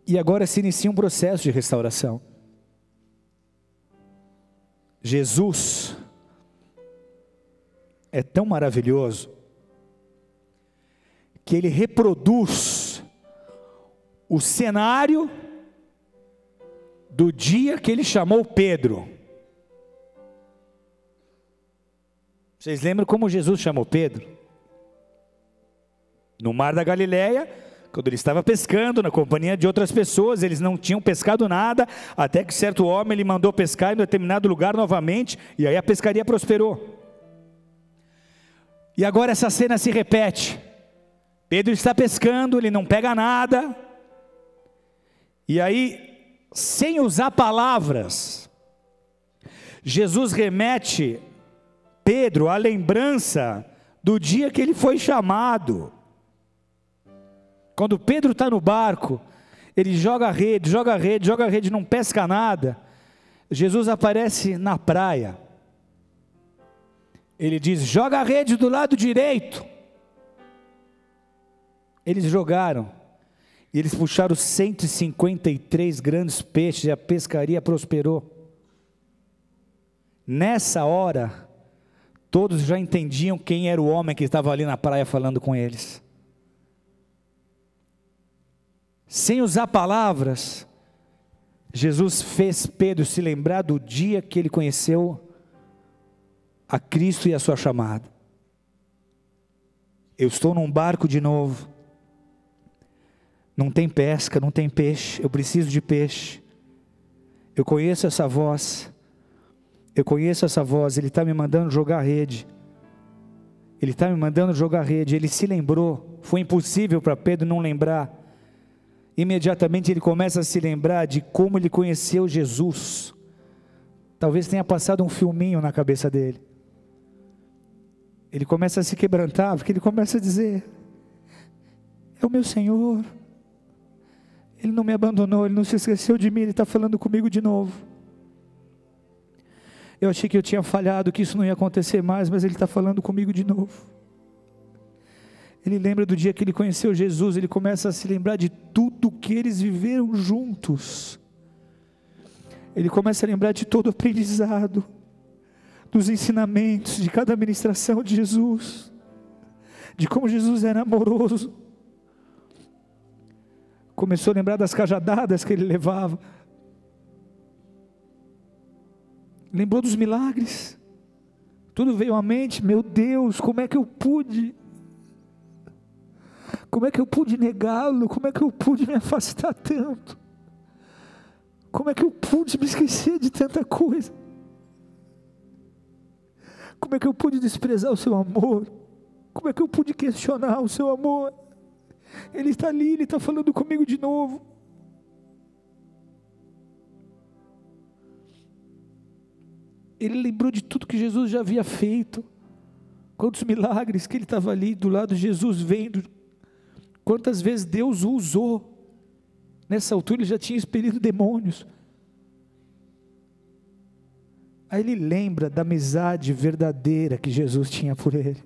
E agora se inicia um processo de restauração. Jesus é tão maravilhoso que ele reproduz o cenário do dia que ele chamou Pedro. Vocês lembram como Jesus chamou Pedro? No mar da Galileia, quando ele estava pescando na companhia de outras pessoas, eles não tinham pescado nada, até que certo homem lhe mandou pescar em determinado lugar novamente, e aí a pescaria prosperou. E agora essa cena se repete. Pedro está pescando, ele não pega nada, e aí, sem usar palavras, Jesus remete Pedro à lembrança do dia que ele foi chamado. Quando Pedro está no barco, ele joga a rede, joga a rede, joga a rede, não pesca nada. Jesus aparece na praia. Ele diz: joga a rede do lado direito. Eles jogaram, e eles puxaram 153 grandes peixes, e a pescaria prosperou. Nessa hora, todos já entendiam quem era o homem que estava ali na praia falando com eles. Sem usar palavras, Jesus fez Pedro se lembrar do dia que ele conheceu a Cristo e a sua chamada. Eu estou num barco de novo, não tem pesca, não tem peixe, eu preciso de peixe. Eu conheço essa voz, ele está me mandando jogar a rede. Ele se lembrou, foi impossível para Pedro não lembrar. Imediatamente ele começa a se lembrar de como ele conheceu Jesus. Talvez tenha passado um filminho na cabeça dele. Ele começa a se quebrantar, porque ele começa a dizer: é o meu Senhor, Ele não me abandonou, Ele não se esqueceu de mim, Ele está falando comigo de novo. Eu achei que eu tinha falhado, que isso não ia acontecer mais, mas Ele está falando comigo de novo. Ele lembra do dia que ele conheceu Jesus, ele começa a se lembrar de tudo que eles viveram juntos. Ele começa a lembrar de todo o aprendizado, dos ensinamentos, de cada ministração de Jesus, de como Jesus era amoroso. Começou a lembrar das cajadadas que ele levava. Lembrou dos milagres. Tudo veio à mente. Meu Deus, como é que eu pude negá-lo? Como é que eu pude me afastar tanto? Como é que eu pude me esquecer de tanta coisa? Como é que eu pude desprezar o seu amor? Como é que eu pude questionar o seu amor? Ele está ali, Ele está falando comigo de novo. Ele lembrou de tudo que Jesus já havia feito. Quantos milagres que ele estava ali do lado de Jesus vendo. Quantas vezes Deus o usou. Nessa altura ele já tinha expelido demônios. Aí ele lembra da amizade verdadeira que Jesus tinha por ele.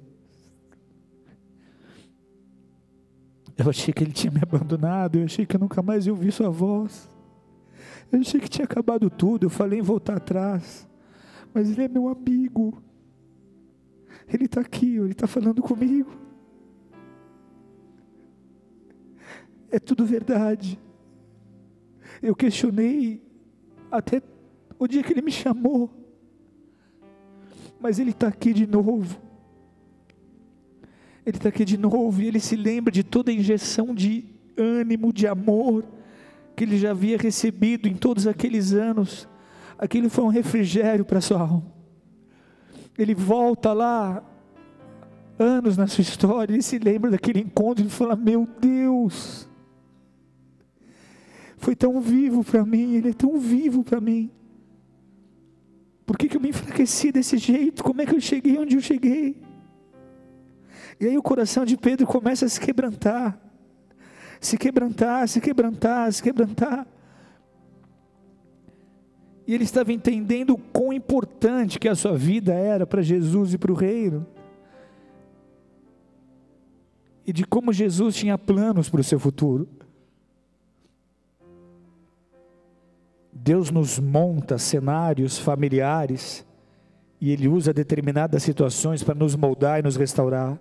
Eu achei que ele tinha me abandonado, eu achei que eu nunca mais ia ouvir sua voz. Eu achei que tinha acabado tudo, eu falei em voltar atrás. Mas ele é meu amigo. Ele está aqui, ele está falando comigo. É tudo verdade. Eu questionei até o dia que ele me chamou. Mas ele está aqui de novo. Ele está aqui de novo e ele se lembra de toda a injeção de ânimo, de amor que ele já havia recebido em todos aqueles anos. Aquilo foi um refrigério para a sua alma. Ele volta lá, anos na sua história, ele se lembra daquele encontro, ele fala: meu Deus, foi tão vivo para mim, ele é tão vivo para mim. Por que eu me enfraqueci desse jeito? Como é que eu cheguei onde eu cheguei? E aí o coração de Pedro começa a se quebrantar, se quebrantar, se quebrantar, se quebrantar. E ele estava entendendo o quão importante que a sua vida era para Jesus e para o reino. E de como Jesus tinha planos para o seu futuro. Deus nos monta cenários familiares e Ele usa determinadas situações para nos moldar e nos restaurar.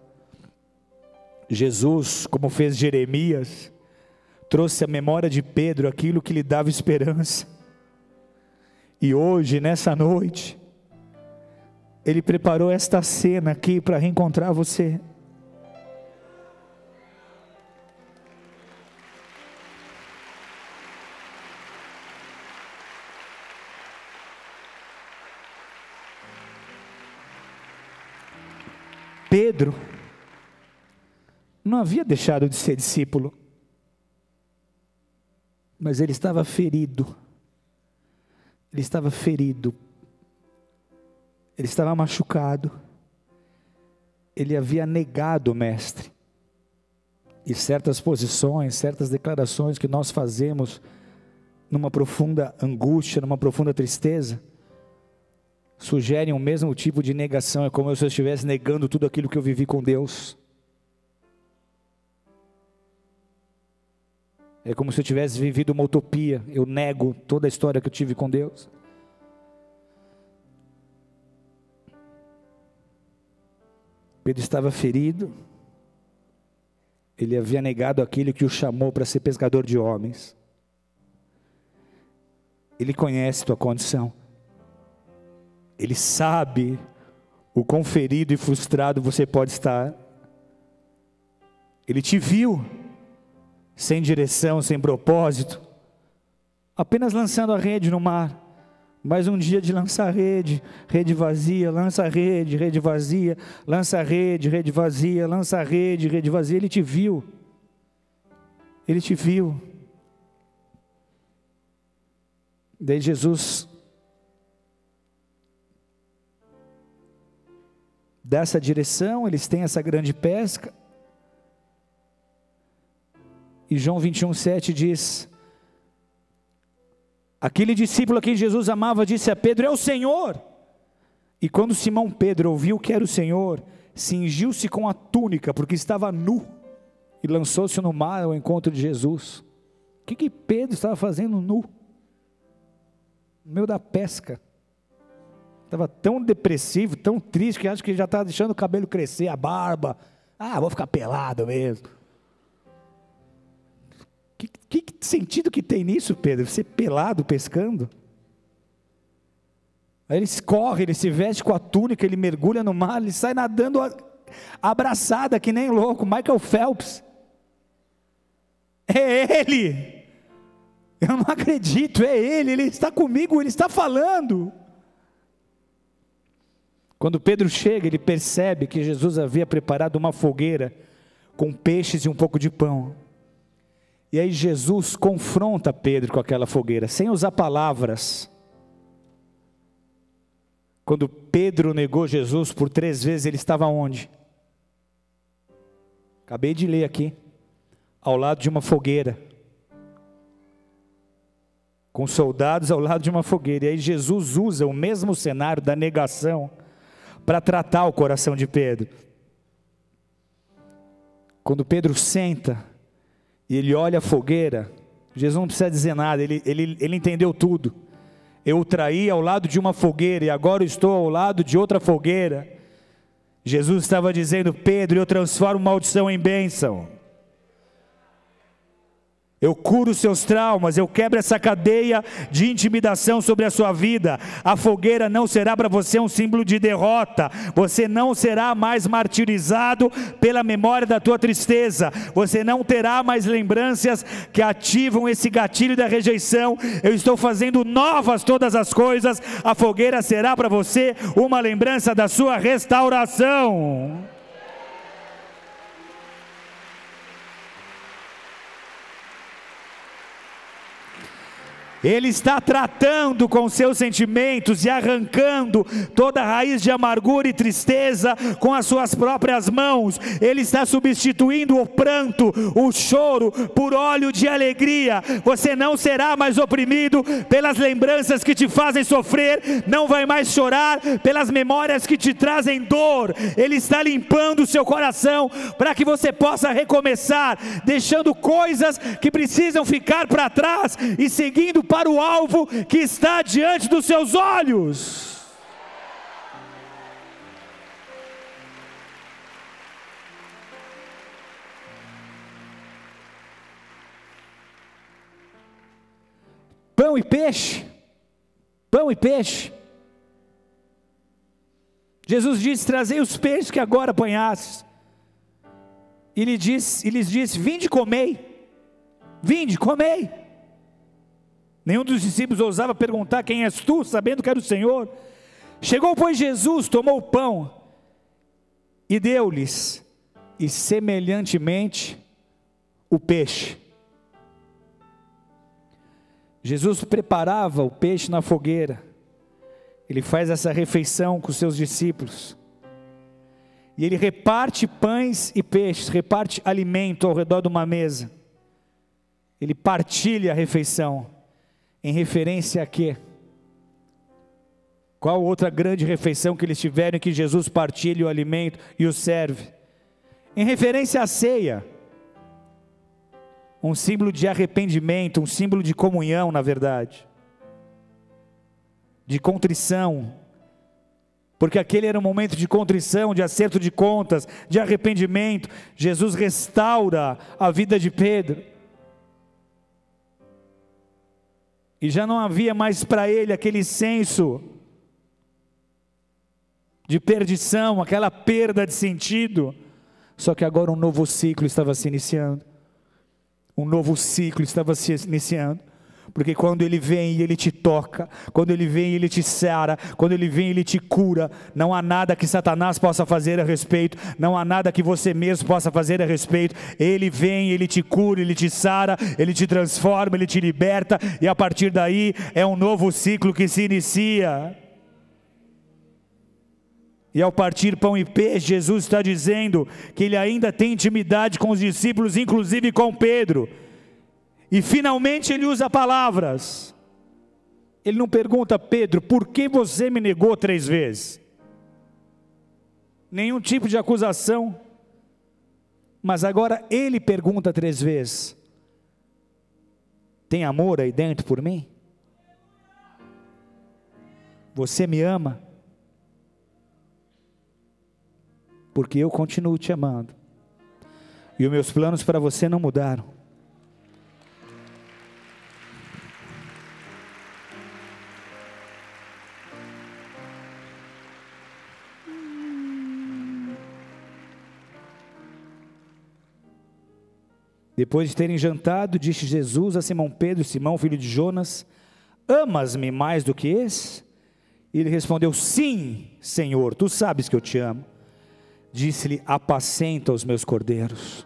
Jesus, como fez Jeremias, trouxe à memória de Pedro aquilo que lhe dava esperança. E hoje, nessa noite, Ele preparou esta cena aqui para reencontrar você. Pedro não havia deixado de ser discípulo, mas ele estava ferido, ele estava machucado, ele havia negado o Mestre, e certas posições, certas declarações que nós fazemos, numa profunda angústia, numa profunda tristeza, sugerem o mesmo tipo de negação. É como se eu estivesse negando tudo aquilo que eu vivi com Deus. É como se eu tivesse vivido uma utopia. Eu nego toda a história que eu tive com Deus. Pedro estava ferido. Ele havia negado aquele que o chamou para ser pescador de homens. Ele conhece tua condição. Ele sabe o quão ferido e frustrado você pode estar. Ele te viu sem direção, sem propósito, apenas lançando a rede no mar. Mais um dia de lançar rede, rede vazia, lança rede, rede vazia, lança rede, rede vazia, lança rede, rede vazia. Ele te viu. Ele te viu. Daí Jesus dessa direção, eles têm essa grande pesca, e João 21:7 diz: aquele discípulo a quem Jesus amava disse a Pedro: é o Senhor. E quando Simão Pedro ouviu que era o Senhor, cingiu-se com a túnica, porque estava nu, e lançou-se no mar ao encontro de Jesus. O que Pedro estava fazendo nu? No meio da pesca. Estava tão depressivo, tão triste, que acho que já estava deixando o cabelo crescer, a barba. Vou ficar pelado mesmo. Que sentido que tem nisso, Pedro? Ser pelado pescando? Aí ele corre, ele se veste com a túnica, ele mergulha no mar, ele sai nadando abraçada que nem louco, Michael Phelps. É ele. Eu não acredito, é ele está comigo, ele está falando. Quando Pedro chega, ele percebe que Jesus havia preparado uma fogueira com peixes e um pouco de pão. E aí Jesus confronta Pedro com aquela fogueira, sem usar palavras. Quando Pedro negou Jesus por 3 vezes, ele estava onde? Acabei de ler aqui, ao lado de uma fogueira, com soldados ao lado de uma fogueira. E aí Jesus usa o mesmo cenário da negação para tratar o coração de Pedro. Quando Pedro senta e ele olha a fogueira, Jesus não precisa dizer nada, ele entendeu tudo. Eu o traí ao lado de uma fogueira e agora estou ao lado de outra fogueira. Jesus estava dizendo: Pedro, eu transformo maldição em bênção. Eu curo os seus traumas, eu quebro essa cadeia de intimidação sobre a sua vida. A fogueira não será para você um símbolo de derrota. Você não será mais martirizado pela memória da tua tristeza. Você não terá mais lembranças que ativam esse gatilho da rejeição. Eu estou fazendo novas todas as coisas. A fogueira será para você uma lembrança da sua restauração. Ele está tratando com seus sentimentos e arrancando toda a raiz de amargura e tristeza com as suas próprias mãos. Ele está substituindo o pranto, o choro, por óleo de alegria. Você não será mais oprimido pelas lembranças que te fazem sofrer, não vai mais chorar pelas memórias que te trazem dor. Ele está limpando o seu coração para que você possa recomeçar, deixando coisas que precisam ficar para trás e seguindo para o alvo que está diante dos seus olhos. Pão e peixe, pão e peixe. Jesus disse: trazei os peixes que agora apanhastes. E lhes disse: vinde comei, vinde comei. Nenhum dos discípulos ousava perguntar: quem és tu? Sabendo que era o Senhor. Chegou, pois, Jesus, tomou o pão e deu-lhes, e semelhantemente o peixe. Jesus preparava o peixe na fogueira. Ele faz essa refeição com os seus discípulos. E ele reparte pães e peixes, reparte alimento ao redor de uma mesa. Ele partilha a refeição. Em referência a quê? Qual outra grande refeição que eles tiveram em que Jesus partilha o alimento e o serve? Em referência à ceia. Um símbolo de arrependimento, um símbolo de comunhão, na verdade. De contrição. Porque aquele era um momento de contrição, de acerto de contas, de arrependimento. Jesus restaura a vida de Pedro. E já não havia mais para ele aquele senso de perdição, aquela perda de sentido. Só que agora um novo ciclo estava se iniciando. Um novo ciclo estava se iniciando. Porque quando Ele vem e Ele te toca, quando Ele vem e Ele te sara, quando Ele vem e Ele te cura, não há nada que Satanás possa fazer a respeito, não há nada que você mesmo possa fazer a respeito. Ele vem, Ele te cura, Ele te sara, Ele te transforma, Ele te liberta, e a partir daí é um novo ciclo que se inicia. E ao partir pão e peixe, Jesus está dizendo que Ele ainda tem intimidade com os discípulos, inclusive com Pedro. E finalmente Ele usa palavras. Ele não pergunta: Pedro, por que você me negou 3 vezes? Nenhum tipo de acusação. Mas agora Ele pergunta 3 vezes: tem amor aí dentro por mim? Você me ama? Porque eu continuo te amando. E os meus planos para você não mudaram. Depois de terem jantado, disse Jesus a Simão Pedro: Simão, filho de Jonas, amas-me mais do que esse? E ele respondeu: sim, Senhor, tu sabes que eu te amo. Disse-lhe: apacenta os meus cordeiros.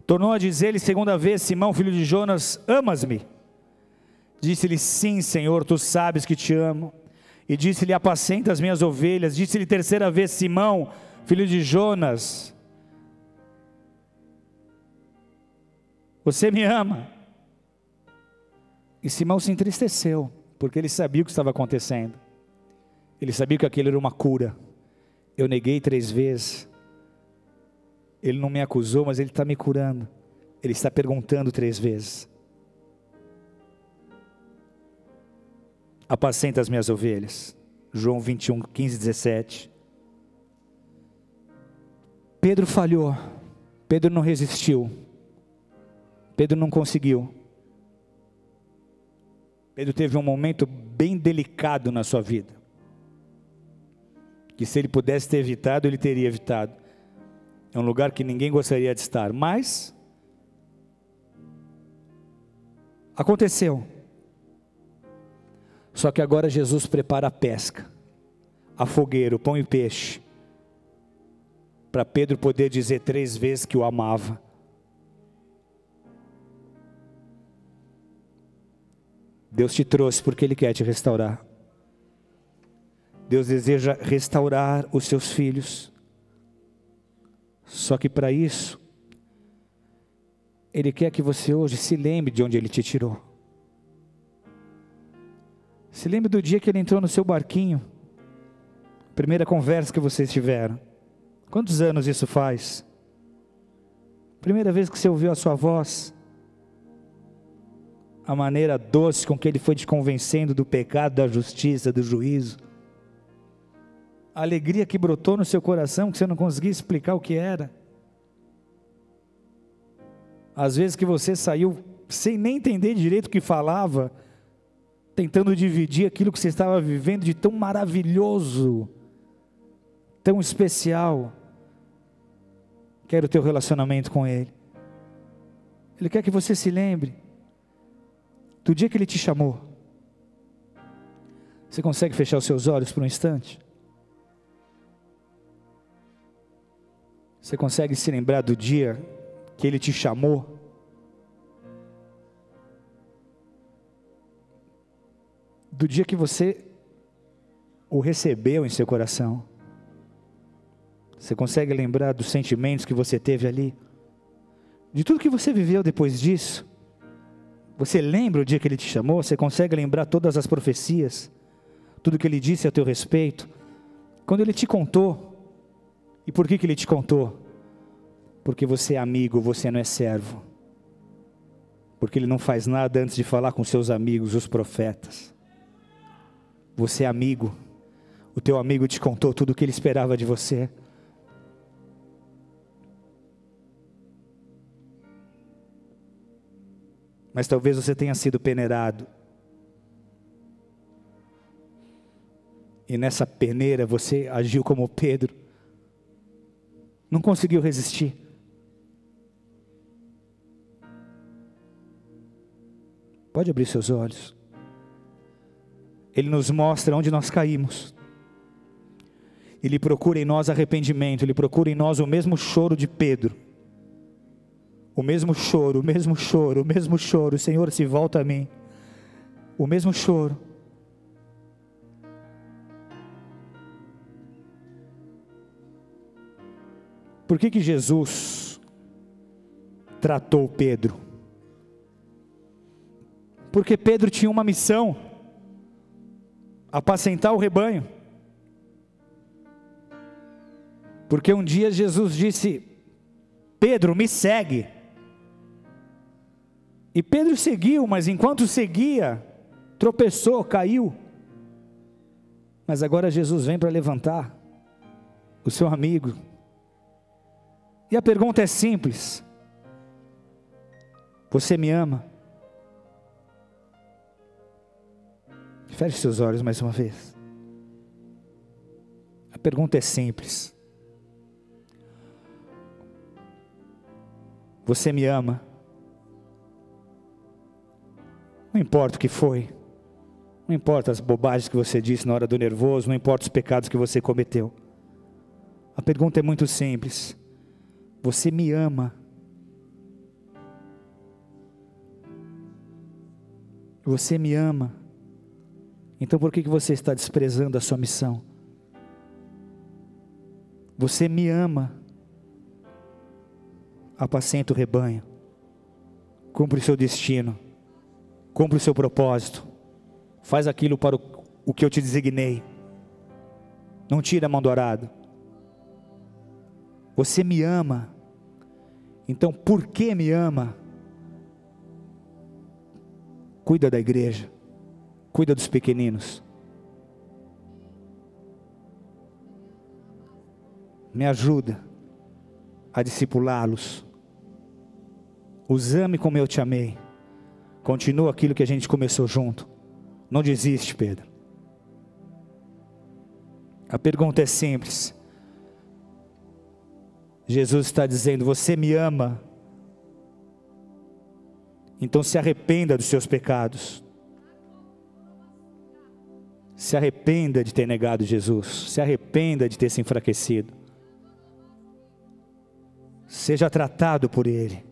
Tornou a dizer-lhe segunda vez: Simão, filho de Jonas, amas-me? Disse-lhe: sim, Senhor, tu sabes que te amo. E disse-lhe: apacenta as minhas ovelhas. Disse-lhe terceira vez: Simão, filho de Jonas, você me ama? E Simão se entristeceu, porque ele sabia o que estava acontecendo. Ele sabia que aquilo era uma cura. Eu neguei 3 vezes. Ele não me acusou, mas Ele está me curando. Ele está perguntando 3 vezes. Apacenta as minhas ovelhas. João 21, 15, 17. Pedro falhou. Pedro não resistiu. Pedro não conseguiu. Pedro teve um momento bem delicado na sua vida. Que se ele pudesse ter evitado, ele teria evitado. É um lugar que ninguém gostaria de estar, mas aconteceu. Só que agora Jesus prepara a pesca, a fogueira, o pão e peixe, para Pedro poder dizer 3 vezes que o amava. Deus te trouxe porque Ele quer te restaurar. Deus deseja restaurar os seus filhos. Só que para isso, Ele quer que você hoje se lembre de onde Ele te tirou. Se lembre do dia que Ele entrou no seu barquinho. Primeira conversa que vocês tiveram. Quantos anos isso faz? Primeira vez que você ouviu a sua voz. a maneira doce com que Ele foi te convencendo do pecado, da justiça, do juízo, a alegria que brotou no seu coração, que você não conseguia explicar o que era. Às vezes que você saiu sem nem entender direito o que falava, tentando dividir aquilo que você estava vivendo de tão maravilhoso, tão especial, que era o teu relacionamento com Ele. Ele quer que você se lembre do dia que Ele te chamou. Você consegue fechar os seus olhos por um instante? Você consegue se lembrar do dia que Ele te chamou? Do dia que você o recebeu em seu coração? Você consegue lembrar dos sentimentos que você teve ali? De tudo que você viveu depois disso? Você lembra o dia que Ele te chamou? Você consegue lembrar todas as profecias? Tudo que Ele disse a teu respeito? Quando Ele te contou? E por que Ele te contou? Porque você é amigo, você não é servo. Porque Ele não faz nada antes de falar com seus amigos, os profetas. Você é amigo. O teu amigo te contou tudo o que ele esperava de você. Mas talvez você tenha sido peneirado. E nessa peneira você agiu como Pedro. Não conseguiu resistir. Pode abrir seus olhos. Ele nos mostra onde nós caímos. Ele procura em nós arrependimento. Ele procura em nós o mesmo choro de Pedro. O mesmo choro, o mesmo choro, o mesmo choro. Senhor, se volta a mim. O mesmo choro. Por que Jesus tratou Pedro? Porque Pedro tinha uma missão: apacentar o rebanho. Porque um dia Jesus disse: Pedro, me segue. E Pedro seguiu, mas enquanto seguia, tropeçou, caiu. Mas agora Jesus vem para levantar o seu amigo. E a pergunta é simples: você me ama? Feche seus olhos mais uma vez. A pergunta é simples: você me ama? Não importa o que foi, não importa as bobagens que você disse na hora do nervoso, não importa os pecados que você cometeu. A pergunta é muito simples: você me ama? Você me ama? Então por que você está desprezando a sua missão? Você me ama? Apacenta o rebanho, cumpre o seu destino, cumpre o seu propósito, faz aquilo para o que eu te designei. Não tira a mão do arado. Você me ama? Então por que me ama? Cuida da igreja, cuida dos pequeninos, me ajuda a discipulá-los. Os ame como eu te amei. Continua aquilo que a gente começou junto. Não desiste, Pedro. A pergunta é simples. Jesus está dizendo: você me ama? Então se arrependa dos seus pecados. Se arrependa de ter negado Jesus. Se arrependa de ter se enfraquecido. Seja tratado por Ele.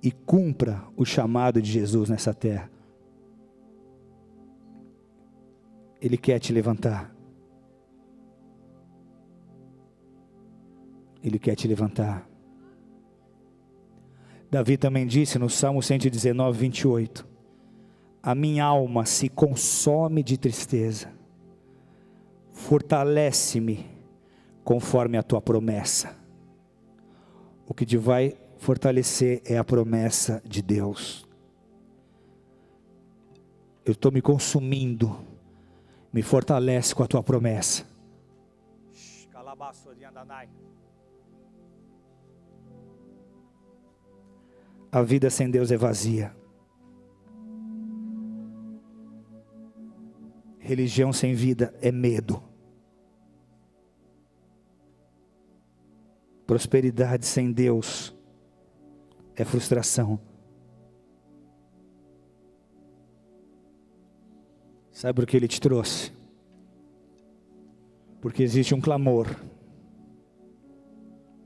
E cumpra o chamado de Jesus nessa terra. Ele quer te levantar. Ele quer te levantar. Davi também disse no Salmo 119, 28: a minha alma se consome de tristeza, fortalece-me conforme a tua promessa. O que te vai fortalecer é a promessa de Deus. eu estou me consumindo, me fortalece com a tua promessa. A vida sem Deus é vazia. Religião sem vida é medo. Prosperidade sem Deus é frustração. Sabe por que Ele te trouxe? Porque existe um clamor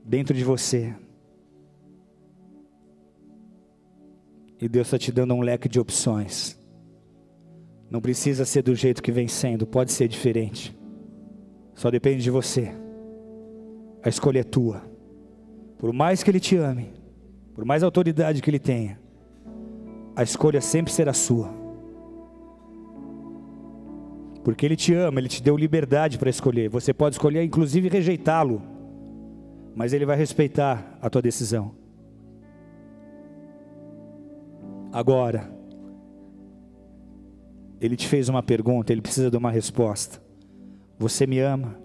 dentro de você. E Deus está te dando um leque de opções. Não precisa ser do jeito que vem sendo, pode ser diferente. Só depende de você. A escolha é tua. Por mais que Ele te ame, por mais autoridade que Ele tenha, a escolha sempre será sua. Porque Ele te ama, Ele te deu liberdade para escolher. Você pode escolher inclusive rejeitá-lo, mas Ele vai respeitar a tua decisão. Agora, Ele te fez uma pergunta, Ele precisa de uma resposta. Você me ama?